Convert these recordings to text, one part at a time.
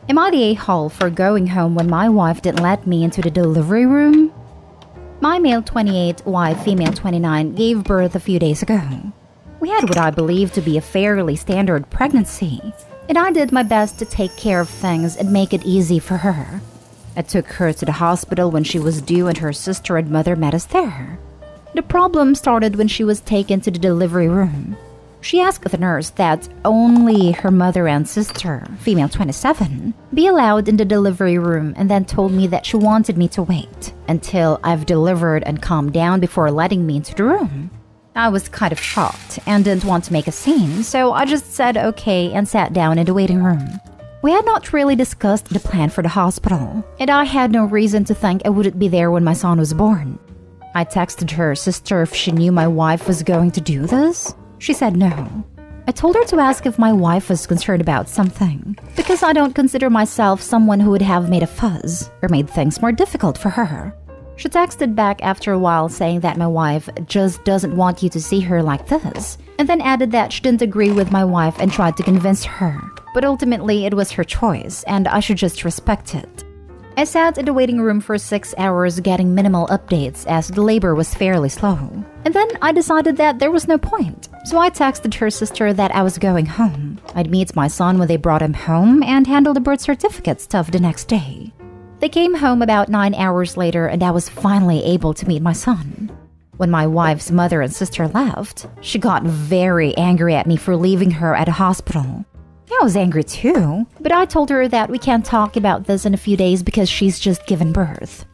Am I the a-hole for going home when my wife didn't let me into the delivery room? My male 28 wife, female 29, gave birth a few days ago. We had what I believe to be a fairly standard pregnancy, and I did my best to take care of things and make it easy for her. I took her to the hospital when she was due and her sister and mother met us there. The problem started when she was taken to the delivery room. She asked the nurse that only her mother and sister, female 27, be allowed in the delivery room and then told me that she wanted me to wait until I've delivered and calmed down before letting me into the room. I was kind of shocked and didn't want to make a scene, so I just said okay and sat down in the waiting room. We had not really discussed the plan for the hospital, and I had no reason to think I wouldn't be there when my son was born. I texted her sister if she knew my wife was going to do this. She said no. I told her to ask if my wife was concerned about something, because I don't consider myself someone who would have made a fuss or made things more difficult for her. She texted back after a while saying that my wife just doesn't want you to see her like this, and then added that she didn't agree with my wife and tried to convince her. But ultimately it was her choice, and I should just respect it. I sat in the waiting room for 6 hours getting minimal updates as the labor was fairly slow. And then I decided that there was no point. So I texted her sister that I was going home. I'd meet my son when they brought him home and handle the birth certificate stuff the next day. They came home about 9 hours later and I was finally able to meet my son. When my wife's mother and sister left, she got very angry at me for leaving her at a hospital. I was angry too, but I told her that we can't talk about this in a few days because she's just given birth.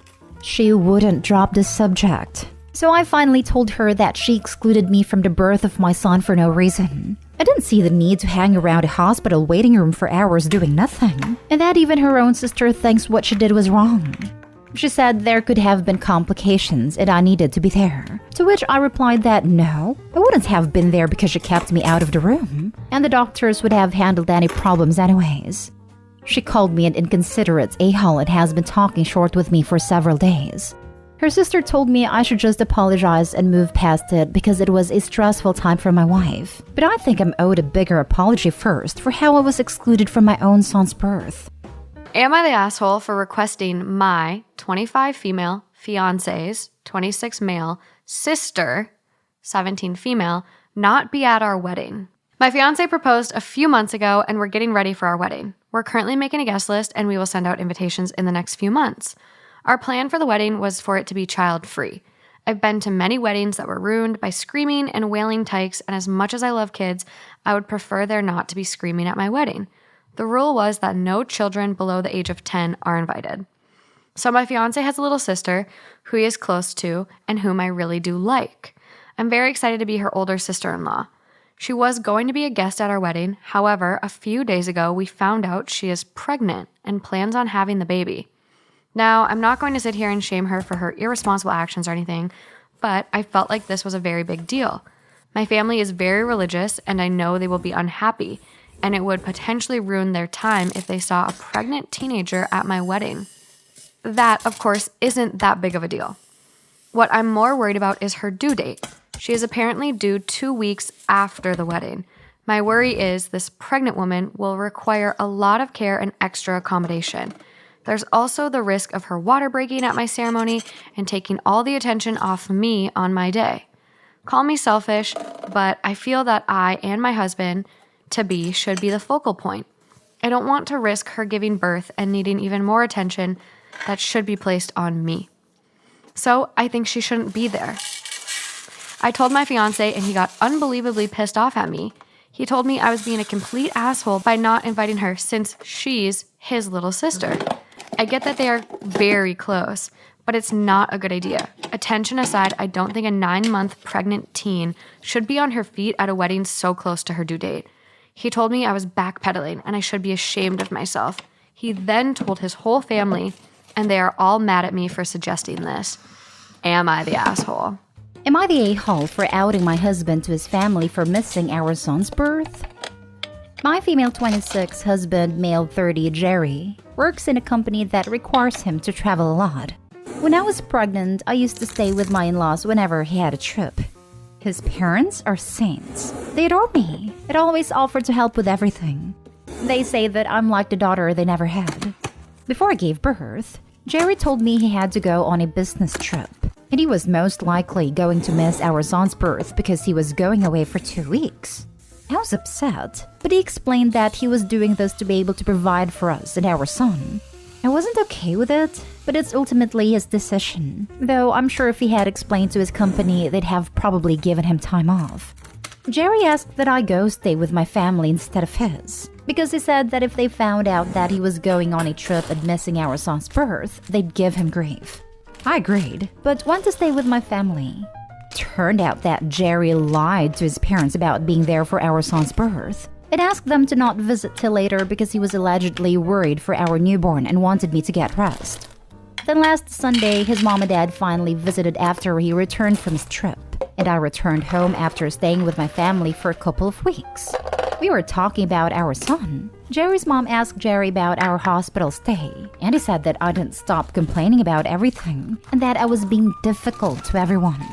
She wouldn't drop this subject. So I finally told her that she excluded me from the birth of my son for no reason. I didn't see the need to hang around a hospital waiting room for hours doing nothing, and that even her own sister thinks what she did was wrong. She said there could have been complications and I needed to be there. To which I replied that no, I wouldn't have been there because she kept me out of the room, and the doctors would have handled any problems anyways. She called me an inconsiderate a-hole and has been talking short with me for several days. Her sister told me I should just apologize and move past it because it was a stressful time for my wife. But I think I'm owed a bigger apology first for how I was excluded from my own son's birth. Am I the asshole for requesting my 25 female fiance's 26 male sister, 17 female, not be at our wedding? My fiance proposed a few months ago and we're getting ready for our wedding. We're currently making a guest list and we will send out invitations in the next few months. Our plan for the wedding was for it to be child-free. I've been to many weddings that were ruined by screaming and wailing tykes, and as much as I love kids, I would prefer there not to be screaming at my wedding. The rule was that no children below the age of 10 are invited. So my fiance has a little sister who he is close to and whom I really do like. I'm very excited to be her older sister-in-law. She was going to be a guest at our wedding. However, a few days ago, we found out she is pregnant and plans on having the baby. Now, I'm not going to sit here and shame her for her irresponsible actions or anything, but I felt like this was a very big deal. My family is very religious and I know they will be unhappy, and it would potentially ruin their time if they saw a pregnant teenager at my wedding. That, of course, isn't that big of a deal. What I'm more worried about is her due date. She is apparently due 2 weeks after the wedding. My worry is this pregnant woman will require a lot of care and extra accommodation. There's also the risk of her water breaking at my ceremony and taking all the attention off me on my day. Call me selfish, but I feel that I and my husband-to-be should be the focal point. I don't want to risk her giving birth and needing even more attention that should be placed on me. So I think she shouldn't be there. I told my fiance and he got unbelievably pissed off at me. He told me I was being a complete asshole by not inviting her since she's his little sister. I get that they are very close, but it's not a good idea. Attention aside, I don't think a 9-month pregnant teen should be on her feet at a wedding so close to her due date. He told me I was backpedaling and I should be ashamed of myself. He then told his whole family, and they are all mad at me for suggesting this. Am I the asshole? Am I the a-hole for outing my husband to his family for missing our son's birth? My female 26 husband, male 30 Jerry, works in a company that requires him to travel a lot. When I was pregnant, I used to stay with my in-laws whenever he had a trip. His parents are saints. They adore me. It always offered to help with everything. They say that I'm like the daughter they never had. Before I gave birth, Jerry told me he had to go on a business trip, and he was most likely going to miss our son's birth because he was going away for 2 weeks. I was upset, but he explained that he was doing this to be able to provide for us and our son. I wasn't okay with it, but it's ultimately his decision, though I'm sure if he had explained to his company, they'd have probably given him time off. Jerry asked that I go stay with my family instead of his, because he said that if they found out that he was going on a trip and missing our son's birth, they'd give him grief. I agreed, but went to stay with my family. Turned out that Jerry lied to his parents about being there for our son's birth and asked them to not visit till later because he was allegedly worried for our newborn and wanted me to get rest. Then last Sunday, his mom and dad finally visited after he returned from his trip, and I returned home after staying with my family for a couple of weeks. We were talking about our son. Jerry's mom asked Jerry about our hospital stay, and he said that I didn't stop complaining about everything and that I was being difficult to everyone.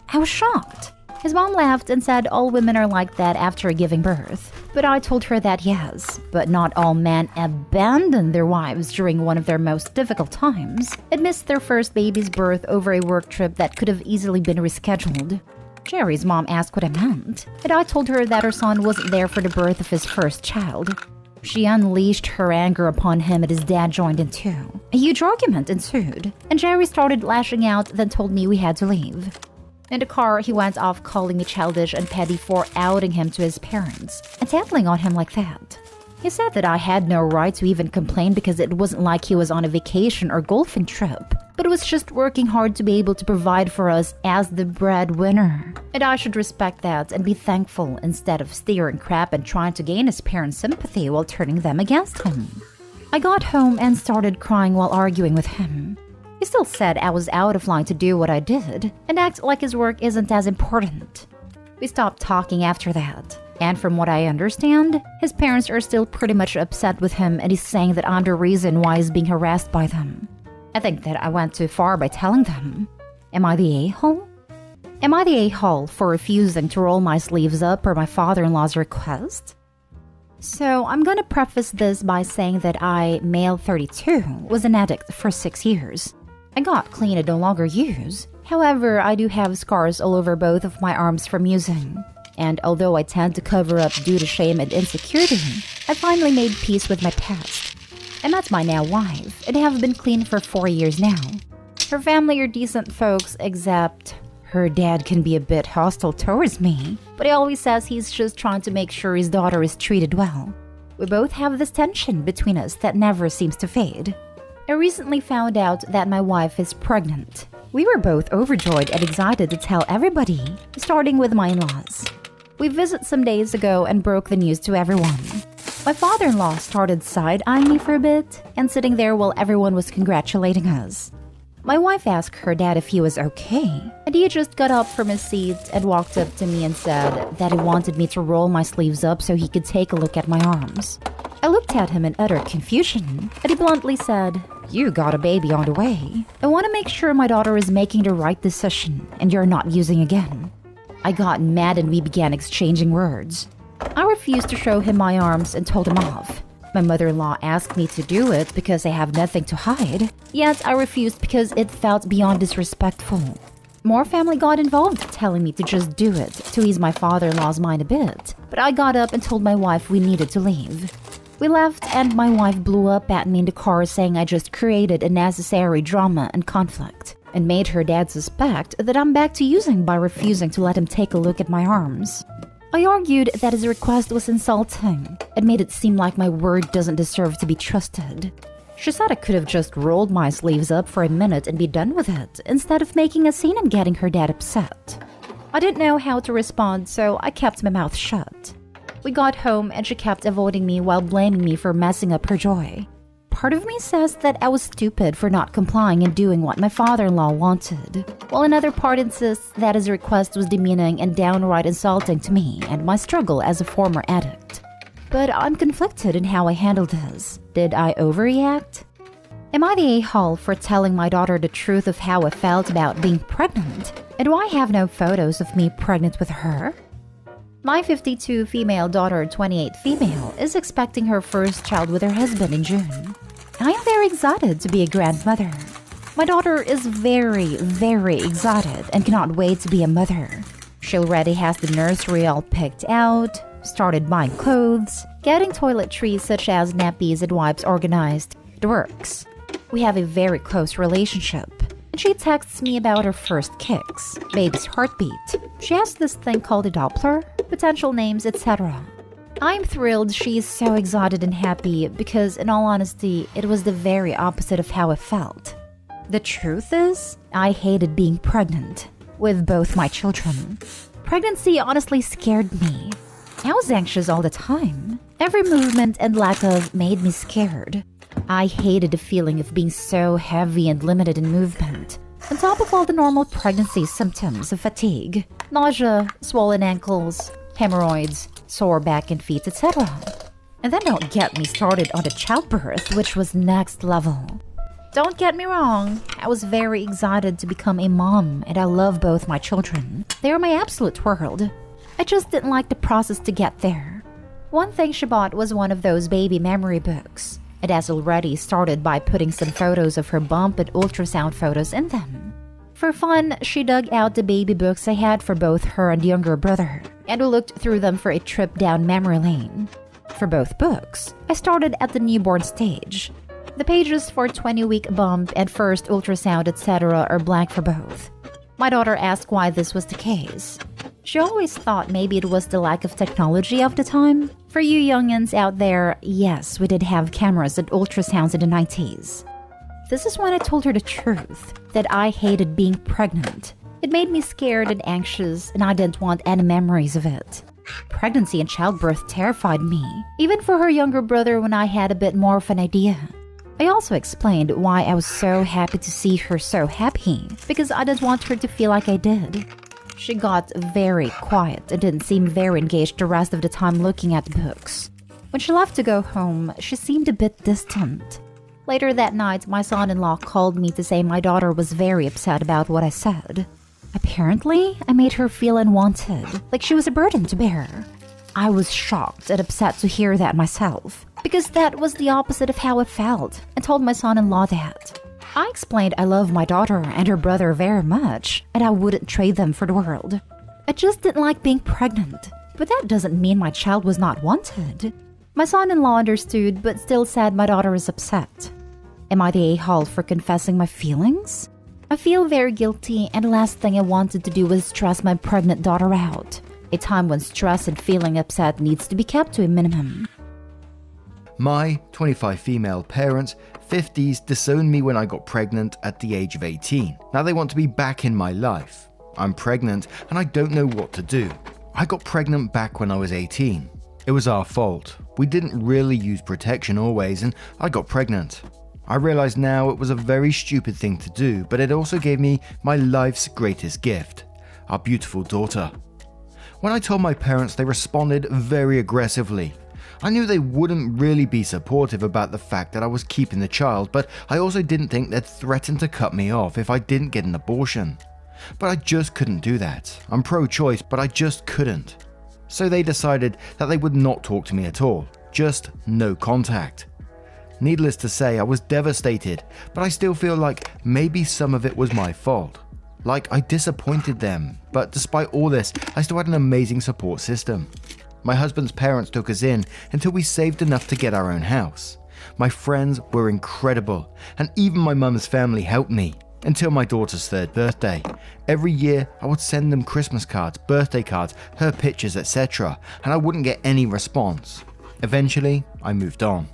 I was shocked. His mom laughed and said all women are like that after giving birth. But I told her that yes, but not all men abandon their wives during one of their most difficult times and missed their first baby's birth over a work trip that could have easily been rescheduled. Jerry's mom asked what I meant, and I told her that her son wasn't there for the birth of his first child. She unleashed her anger upon him and his dad joined in too. A huge argument ensued, and Jerry started lashing out, then told me we had to leave. In the car, he went off calling me childish and petty for outing him to his parents and tattling on him like that. He said that I had no right to even complain because it wasn't like he was on a vacation or golfing trip, but was just working hard to be able to provide for us as the breadwinner. And I should respect that and be thankful instead of steering crap and trying to gain his parents' sympathy while turning them against him. I got home and started crying while arguing with him. He still said I was out of line to do what I did and act like his work isn't as important. We stopped talking after that, and from what I understand, his parents are still pretty much upset with him and he's saying that I'm the reason why he's being harassed by them. I think that I went too far by telling them. Am I the a-hole? Am I the a-hole for refusing to roll my sleeves up per my father-in-law's request? So I'm gonna preface this by saying that I, male 32, was an addict for 6 years. I got clean and no longer use. However, I do have scars all over both of my arms from using. And although I tend to cover up due to shame and insecurity, I finally made peace with my past. I met my now wife and have been clean for 4 years now. Her family are decent folks, except her dad can be a bit hostile towards me, but he always says he's just trying to make sure his daughter is treated well. We both have this tension between us that never seems to fade. I recently found out that my wife is pregnant. We were both overjoyed and excited to tell everybody, starting with my in-laws. We visited some days ago and broke the news to everyone. My father-in-law started side-eyeing me for a bit and sitting there while everyone was congratulating us. My wife asked her dad if he was okay, and he just got up from his seat and walked up to me and said that he wanted me to roll my sleeves up so he could take a look at my arms. I looked at him in utter confusion, and he bluntly said, "You got a baby on the way. I want to make sure my daughter is making the right decision and you're not using again." I got mad and we began exchanging words. I refused to show him my arms and told him off. My mother-in-law asked me to do it because I have nothing to hide, yet I refused because it felt beyond disrespectful. More family got involved, telling me to just do it to ease my father-in-law's mind a bit, but I got up and told my wife we needed to leave. We left and my wife blew up at me in the car saying I just created unnecessary drama and conflict and made her dad suspect that I'm back to using by refusing to let him take a look at my arms. I argued that his request was insulting and made it seem like my word doesn't deserve to be trusted. She said I could have just rolled my sleeves up for a minute and be done with it instead of making a scene and getting her dad upset. I didn't know how to respond, so I kept my mouth shut. We got home and she kept avoiding me while blaming me for messing up her joy. Part of me says that I was stupid for not complying and doing what my father-in-law wanted, while another part insists that his request was demeaning and downright insulting to me and my struggle as a former addict. But I'm conflicted in how I handled this. Did I overreact? Am I the a-hole for telling my daughter the truth of how I felt about being pregnant? And do I have no photos of me pregnant with her? My 52 female daughter, 28 female, is expecting her first child with her husband in June. I am very excited to be a grandmother. My daughter is very, very excited and cannot wait to be a mother. She already has the nursery all picked out, started buying clothes, getting toiletries such as nappies and wipes organized. It works. We have a very close relationship. And she texts me about her first kicks, baby's heartbeat. She has this thing called a Doppler, potential names, etc. I'm thrilled she is so excited and happy because, in all honesty, it was the very opposite of how I felt. The truth is, I hated being pregnant with both my children. Pregnancy honestly scared me. I was anxious all the time. Every movement and lack of made me scared. I hated the feeling of being so heavy and limited in movement. On top of all the normal pregnancy symptoms of fatigue, nausea, swollen ankles, hemorrhoids, sore back and feet, etc. And then don't get me started on the childbirth, which was next level. Don't get me wrong, I was very excited to become a mom and I love both my children. They are my absolute world. I just didn't like the process to get there. One thing she bought was one of those baby memory books. It has already started by putting some photos of her bump and ultrasound photos in them. For fun, she dug out the baby books I had for both her and younger brother, and we looked through them for a trip down memory lane. For both books, I started at the newborn stage. The pages for 20-week bump and first ultrasound, etc. are blank for both. My daughter asked why this was the case. She always thought maybe it was the lack of technology of the time. For you youngins out there, yes, we did have cameras and ultrasounds in the 90s. This is when I told her the truth, that I hated being pregnant. It made me scared and anxious, and I didn't want any memories of it. Pregnancy and childbirth terrified me, even for her younger brother when I had a bit more of an idea. I also explained why I was so happy to see her so happy, because I didn't want her to feel like I did. She got very quiet and didn't seem very engaged the rest of the time looking at the books. When she left to go home, she seemed a bit distant. Later that night, my son-in-law called me to say my daughter was very upset about what I said. Apparently, I made her feel unwanted, like she was a burden to bear. I was shocked and upset to hear that myself, because that was the opposite of how I felt, and told my son-in-law that. I explained I love my daughter and her brother very much, and I wouldn't trade them for the world. I just didn't like being pregnant, but that doesn't mean my child was not wanted. My son-in-law understood, but still said my daughter is upset. Am I the a-hole for confessing my feelings? I feel very guilty, and the last thing I wanted to do was stress my pregnant daughter out. A time when stress and feeling upset needs to be kept to a minimum. My 25 female parents, 50s, disowned me when I got pregnant at the age of 18. Now they want to be back in my life. I'm pregnant and I don't know what to do. I got pregnant back when I was 18. It was our fault. We didn't really use protection always and I got pregnant. I realize now it was a very stupid thing to do, but it also gave me my life's greatest gift, our beautiful daughter. When I told my parents, they responded very aggressively. I knew they wouldn't really be supportive about the fact that I was keeping the child, but I also didn't think they'd threaten to cut me off if I didn't get an abortion. But I just couldn't do that. I'm pro-choice, but I just couldn't. So they decided that they would not talk to me at all, just no contact. Needless to say, I was devastated, but I still feel like maybe some of it was my fault. Like I disappointed them, but despite all this, I still had an amazing support system. My husband's parents took us in until we saved enough to get our own house. My friends were incredible, and even my mum's family helped me until my daughter's 3rd birthday. Every year, I would send them Christmas cards, birthday cards, her pictures, etc., and I wouldn't get any response. Eventually, I moved on.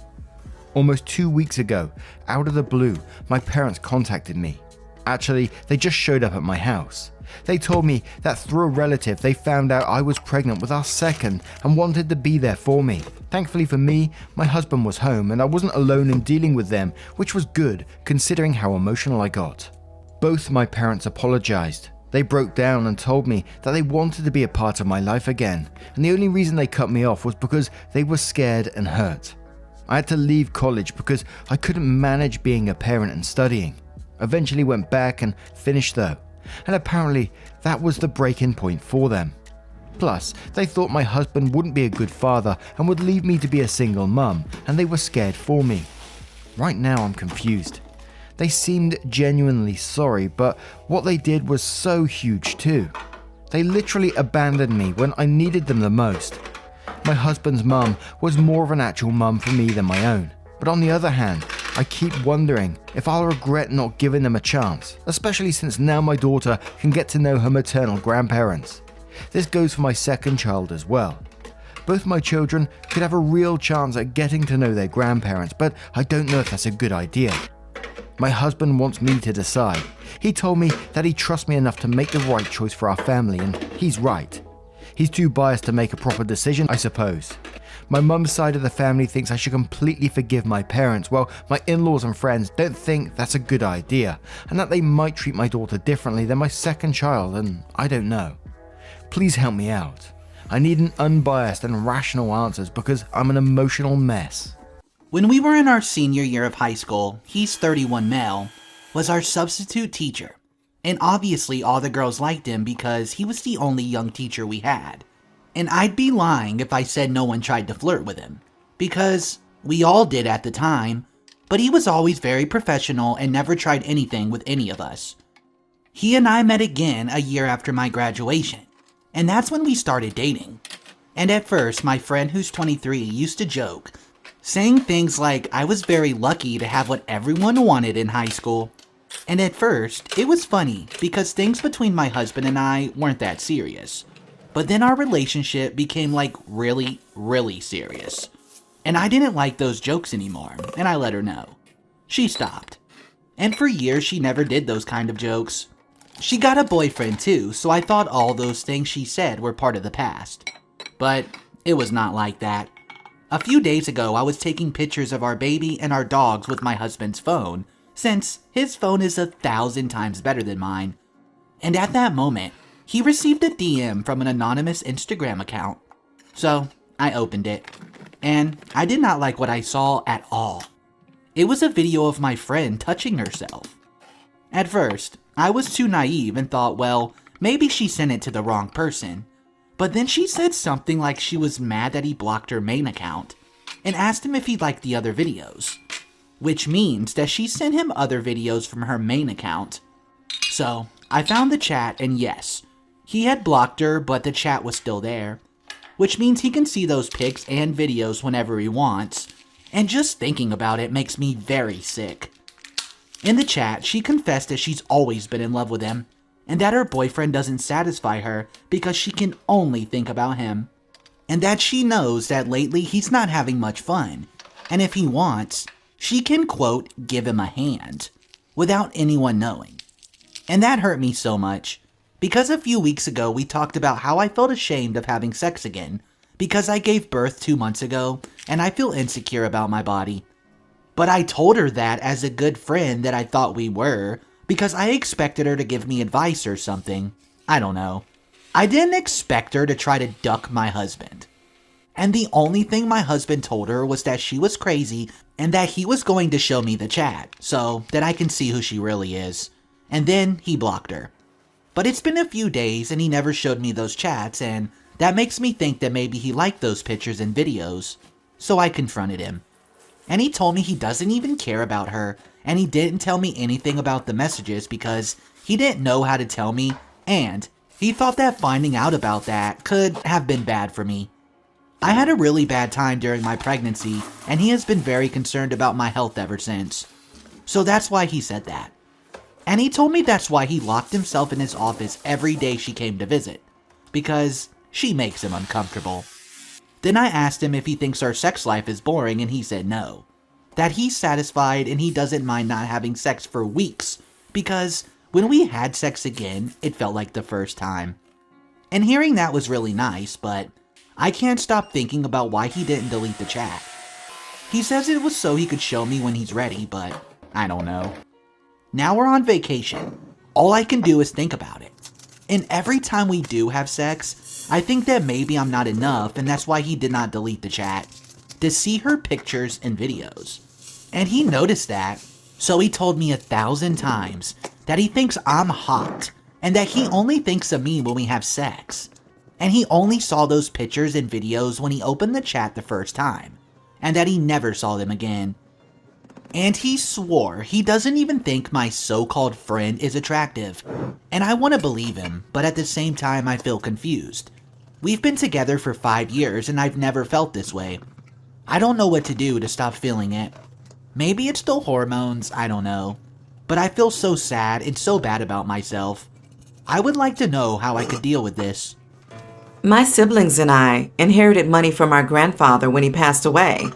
Almost 2 weeks ago, out of the blue, my parents contacted me. Actually, they just showed up at my house. They told me that through a relative they found out I was pregnant with our second and wanted to be there for me. Thankfully for me, my husband was home and I wasn't alone in dealing with them, which was good considering how emotional I got. Both my parents apologized. They broke down and told me that they wanted to be a part of my life again, and the only reason they cut me off was because they were scared and hurt. I had to leave college because I couldn't manage being a parent and studying. Eventually went back and finished though. And apparently that was the break-in point for them. Plus, they thought my husband wouldn't be a good father and would leave me to be a single mum, and they were scared for me. Right now I'm confused. They seemed genuinely sorry, but what they did was so huge too. They literally abandoned me when I needed them the most. My husband's mum was more of an actual mum for me than my own. But on the other hand, I keep wondering if I'll regret not giving them a chance, especially since now my daughter can get to know her maternal grandparents. This goes for my second child as well. Both my children could have a real chance at getting to know their grandparents, but I don't know if that's a good idea. My husband wants me to decide. He told me that he trusts me enough to make the right choice for our family, and he's right. He's too biased to make a proper decision, I suppose. My mum's side of the family thinks I should completely forgive my parents, while my in-laws and friends don't think that's a good idea, and that they might treat my daughter differently than my second child, and I don't know. Please help me out. I need an unbiased and rational answers because I'm an emotional mess. When we were in our senior year of high school, he's 31 male, was our substitute teacher. And obviously all the girls liked him because he was the only young teacher we had. And I'd be lying if I said no one tried to flirt with him, because we all did at the time, but he was always very professional and never tried anything with any of us. He and I met again a year after my graduation, and that's when we started dating. And at first, my friend who's 23 used to joke, saying things like I was very lucky to have what everyone wanted in high school. And at first, it was funny because things between my husband and I weren't that serious. But then our relationship became like really, really serious. And I didn't like those jokes anymore, and I let her know. She stopped. And for years, she never did those kind of jokes. She got a boyfriend too, so I thought all those things she said were part of the past. But it was not like that. A few days ago, I was taking pictures of our baby and our dogs with my husband's phone, since his phone is 1,000 times better than mine. And at that moment, he received a DM from an anonymous Instagram account. So I opened it, and I did not like what I saw at all. It was a video of my friend touching herself. At first, I was too naive and thought, well, maybe she sent it to the wrong person. But then she said something like she was mad that he blocked her main account and asked him if he liked the other videos, which means that she sent him other videos from her main account. So I found the chat, and yes, he had blocked her, but the chat was still there, which means he can see those pics and videos whenever he wants, and just thinking about it makes me very sick. In the chat, she confessed that she's always been in love with him, and that her boyfriend doesn't satisfy her because she can only think about him, and that she knows that lately he's not having much fun, and if he wants, she can, quote, give him a hand, without anyone knowing. And that hurt me so much, because a few weeks ago we talked about how I felt ashamed of having sex again, because I gave birth 2 months ago, and I feel insecure about my body. But I told her that as a good friend that I thought we were, because I expected her to give me advice or something. I don't know. I didn't expect her to try to duck my husband. And the only thing my husband told her was that she was crazy and that he was going to show me the chat so that I can see who she really is. And then he blocked her. But it's been a few days and he never showed me those chats, and that makes me think that maybe he liked those pictures and videos. So I confronted him. And he told me he doesn't even care about her, and he didn't tell me anything about the messages because he didn't know how to tell me, and he thought that finding out about that could have been bad for me. I had a really bad time during my pregnancy, and he has been very concerned about my health ever since. So that's why he said that. And he told me that's why he locked himself in his office every day she came to visit, because she makes him uncomfortable. Then I asked him if he thinks our sex life is boring, and he said no. That he's satisfied and he doesn't mind not having sex for weeks, because when we had sex again, it felt like the first time. And hearing that was really nice, but I can't stop thinking about why he didn't delete the chat. He says it was so he could show me when he's ready, but I don't know. Now we're on vacation. All I can do is think about it. And every time we do have sex, I think that maybe I'm not enough, and that's why he did not delete the chat, to see her pictures and videos. And he noticed that, so he told me 1,000 times that he thinks I'm hot, and that he only thinks of me when we have sex. and he only saw those pictures and videos when he opened the chat the first time, and that he never saw them again. And he swore he doesn't even think my so-called friend is attractive. And I want to believe him, but at the same time I feel confused. We've been together for 5 years and I've never felt this way. I don't know what to do to stop feeling it. Maybe it's the hormones, I don't know. But I feel so sad and so bad about myself. I would like to know how I could deal with this. My siblings and I inherited money from our grandfather when he passed away.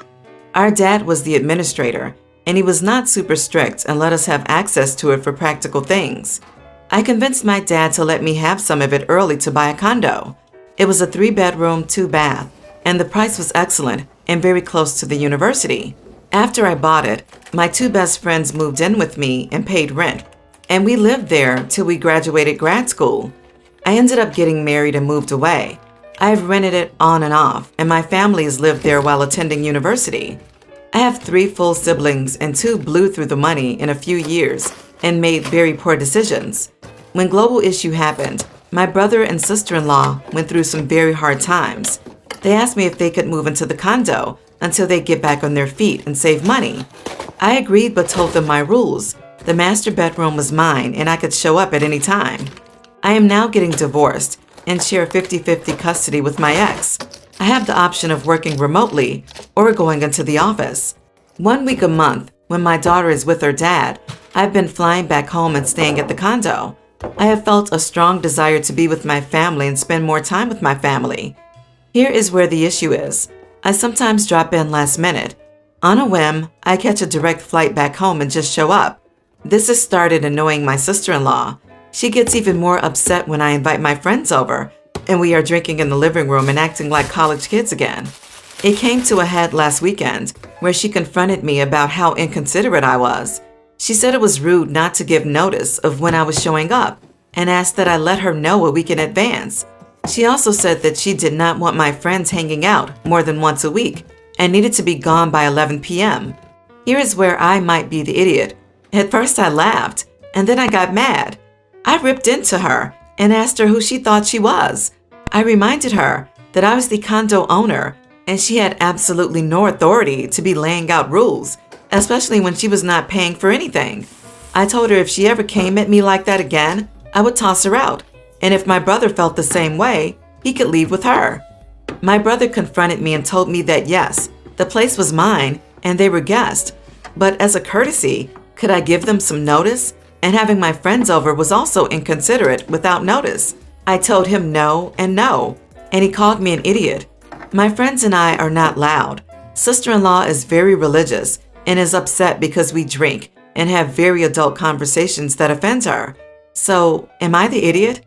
Our dad was the administrator, and he was not super strict and let us have access to it for practical things. I convinced my dad to let me have some of it early to buy a condo. It was a 3-bedroom, 2-bath, and the price was excellent and very close to the university. After I bought it, my 2 best friends moved in with me and paid rent, and we lived there till we graduated grad school. I ended up getting married and moved away. I've rented it on and off, and my family has lived there while attending university. I have 3 full siblings and 2 blew through the money in a few years and made very poor decisions. When global issue happened, my brother and sister-in-law went through some very hard times. They asked me if they could move into the condo until they get back on their feet and save money. I agreed but told them my rules. The master bedroom was mine and I could show up at any time. I am now getting divorced and share 50-50 custody with my ex. I have the option of working remotely or going into the office. 1 week a month, when my daughter is with her dad, I've been flying back home and staying at the condo. I have felt a strong desire to be with my family and spend more time with my family. Here is where the issue is. I sometimes drop in last minute. On a whim, I catch a direct flight back home and just show up. This has started annoying my sister-in-law. She gets even more upset when I invite my friends over, and we are drinking in the living room and acting like college kids again. It came to a head last weekend, where she confronted me about how inconsiderate I was. She said it was rude not to give notice of when I was showing up, and asked that I let her know a week in advance. She also said that she did not want my friends hanging out more than once a week, and needed to be gone by 11 p.m. Here is where I might be the idiot. At first I laughed, and then I got mad. I ripped into her and asked her who she thought she was. I reminded her that I was the condo owner and she had absolutely no authority to be laying out rules, especially when she was not paying for anything. I told her if she ever came at me like that again, I would toss her out, and if my brother felt the same way, he could leave with her. My brother confronted me and told me that yes, the place was mine and they were guests, but as a courtesy, could I give them some notice? And having my friends over was also inconsiderate without notice. I told him no, and he called me an idiot. My friends and I are not loud. Sister-in-law is very religious and is upset because we drink and have very adult conversations that offend her. So, am I the idiot?